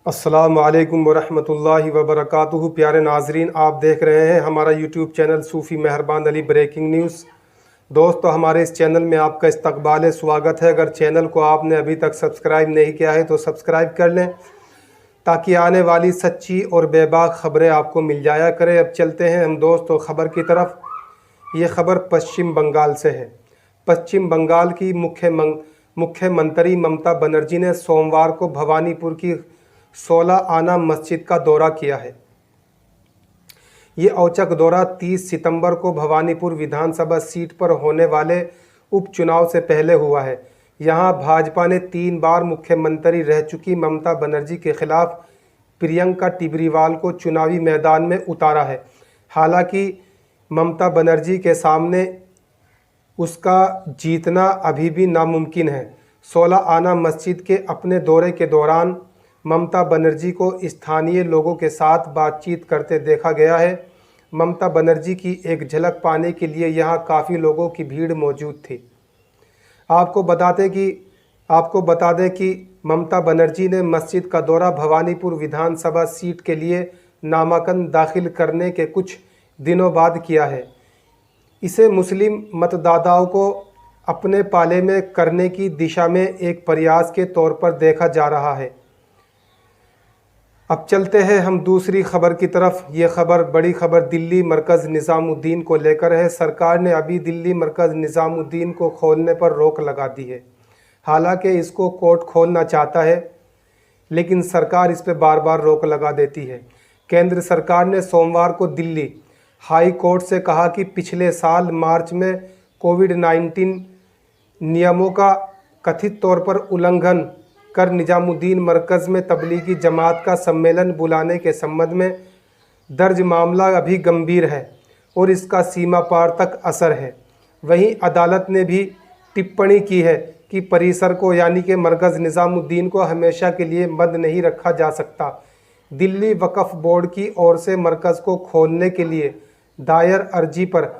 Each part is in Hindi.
अस्सलामु अलैकुम वरहमतुल्लाहि वबरकातुहू। प्यारे नाजरीन, आप देख रहे हैं हमारा यूट्यूब चैनल सूफ़ी मेहरबान अली ब्रेकिंग न्यूज़। दोस्तों, हमारे इस चैनल में आपका इस्तकबाल स्वागत है। अगर चैनल को आपने अभी तक सब्सक्राइब नहीं किया है तो सब्सक्राइब कर लें ताकि आने वाली सच्ची और बेबाक ख़बरें आपको मिल जाया करें। अब चलते हैं हम दोस्तों ख़बर की तरफ। ये ख़बर पश्चिम बंगाल से है। पश्चिम बंगाल की मुख्यमंत्री ममता बनर्जी ने सोमवार को भवानीपुर की 16 आना मस्जिद का दौरा किया है। ये औचक दौरा 30 सितंबर को भवानीपुर विधानसभा सीट पर होने वाले उपचुनाव से पहले हुआ है। यहां भाजपा ने 3 बार मुख्यमंत्री रह चुकी ममता बनर्जी के खिलाफ प्रियंका टिब्रीवाल को चुनावी मैदान में उतारा है। हालांकि ममता बनर्जी के सामने उसका जीतना अभी भी नामुमकिन है। 16 आना मस्जिद के अपने दौरे के दौरान ममता बनर्जी को स्थानीय लोगों के साथ बातचीत करते देखा गया है। ममता बनर्जी की एक झलक पाने के लिए यहां काफ़ी लोगों की भीड़ मौजूद थी। आपको बता दें कि ममता बनर्जी ने मस्जिद का दौरा भवानीपुर विधानसभा सीट के लिए नामांकन दाखिल करने के कुछ दिनों बाद किया है। इसे मुस्लिम मतदाताओं को अपने पाले में करने की दिशा में एक प्रयास के तौर पर देखा जा रहा है। अब चलते हैं हम दूसरी खबर की तरफ। ये खबर बड़ी खबर दिल्ली मरकज़ निज़ामुद्दीन को लेकर है। सरकार ने अभी दिल्ली मरकज़ निज़ामुद्दीन को खोलने पर रोक लगा दी है। हालांकि इसको कोर्ट खोलना चाहता है, लेकिन सरकार इस पर बार बार रोक लगा देती है। केंद्र सरकार ने सोमवार को दिल्ली हाई कोर्ट से कहा कि पिछले साल मार्च में कोविड-19 नियमों का कथित तौर पर उल्लंघन कर निज़ामुद्दीन मरकज़ में तबलीगी जमात का सम्मेलन बुलाने के संबंध में दर्ज मामला अभी गंभीर है और इसका सीमा पार तक असर है। वहीं अदालत ने भी टिप्पणी की है कि परिसर को यानी कि मरकज़ निज़ामुद्दीन को हमेशा के लिए बंद नहीं रखा जा सकता। दिल्ली वक्फ बोर्ड की ओर से मरकज़ को खोलने के लिए दायर अर्जी पर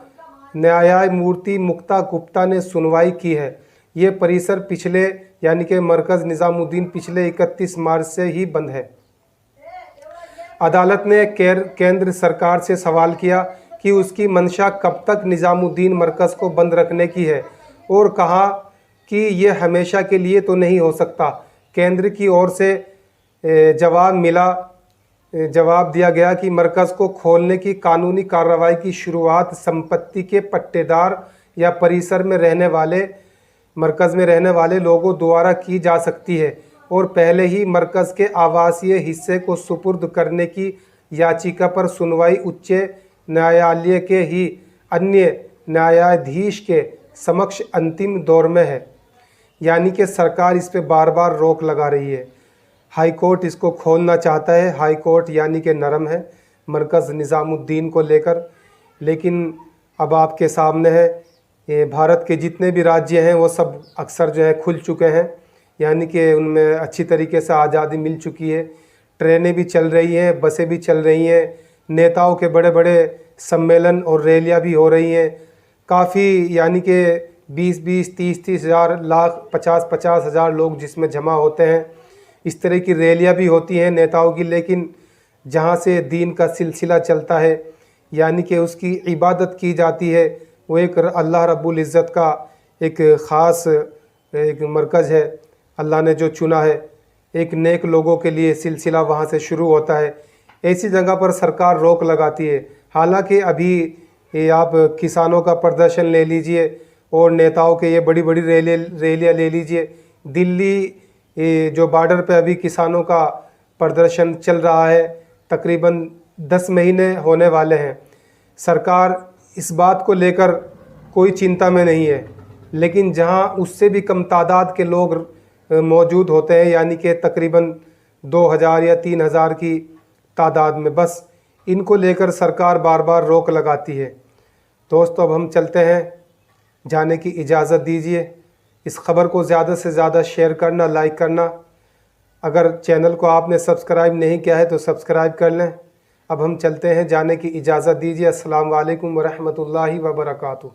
न्यायमूर्ति मुक्ता गुप्ता ने सुनवाई की है। ये परिसर पिछले यानी कि मरकज़ निज़ामुद्दीन पिछले 31 मार्च से ही बंद है। अदालत ने केंद्र सरकार से सवाल किया कि उसकी मंशा कब तक निज़ामुद्दीन मरकज़ को बंद रखने की है और कहा कि यह हमेशा के लिए तो नहीं हो सकता। केंद्र की ओर से जवाब दिया गया कि मरकज़ को खोलने की कानूनी कार्रवाई की शुरुआत संपत्ति के पट्टेदार या परिसर में मरकज़ में रहने वाले लोगों द्वारा की जा सकती है और पहले ही मरकज़ के आवासीय हिस्से को सुपुर्द करने की याचिका पर सुनवाई उच्च न्यायालय के ही अन्य न्यायाधीश के समक्ष अंतिम दौर में है। यानी कि सरकार इस पर बार बार रोक लगा रही है। हाई कोर्ट इसको खोलना चाहता है। हाई कोर्ट यानी कि नरम है मरकज़ निज़ामुद्दीन को लेकर। लेकिन अब आपके सामने है, ये भारत के जितने भी राज्य हैं वो सब अक्सर जो है खुल चुके हैं, यानी कि उनमें अच्छी तरीके से आज़ादी मिल चुकी है। ट्रेनें भी चल रही हैं, बसें भी चल रही हैं, नेताओं के बड़े बड़े सम्मेलन और रैलियां भी हो रही हैं। काफ़ी यानी कि 20-20, 30-30 हज़ार, लाख 50-50 हज़ार लोग जिसमें जमा होते हैं। इस तरह की रैलियां भी होती हैं नेताओं की। लेकिन जहाँ से दीन का सिलसिला चलता है यानी कि उसकी इबादत की जाती है, वो एक अल्लाह रब्बुल इज़्ज़त का एक ख़ास एक मरकज़ है। अल्लाह ने जो चुना है, एक नेक लोगों के लिए सिलसिला वहाँ से शुरू होता है। ऐसी जगह पर सरकार रोक लगाती है। हालांकि अभी ये आप किसानों का प्रदर्शन ले लीजिए और नेताओं के ये बड़ी बड़ी रैलियाँ ले लीजिए। दिल्ली जो बॉर्डर पे अभी किसानों का प्रदर्शन चल रहा है, तकरीबन 10 महीने होने वाले हैं। सरकार इस बात को लेकर कोई चिंता में नहीं है, लेकिन जहां उससे भी कम तादाद के लोग मौजूद होते हैं, यानी कि तकरीबन 2000 या 3000 की तादाद में, बस इनको लेकर सरकार बार बार रोक लगाती है। दोस्तों, अब हम चलते हैं, जाने की इजाज़त दीजिए। इस ख़बर को ज़्यादा से ज़्यादा शेयर करना, लाइक करना। अगर चैनल को आपने सब्सक्राइब नहीं किया है तो सब्सक्राइब कर लें। अब हम चलते हैं, जाने की इजाज़त दीजिए। अस्सलाम वालेकुम वरहमतुल्लाहि वबरकातुहू।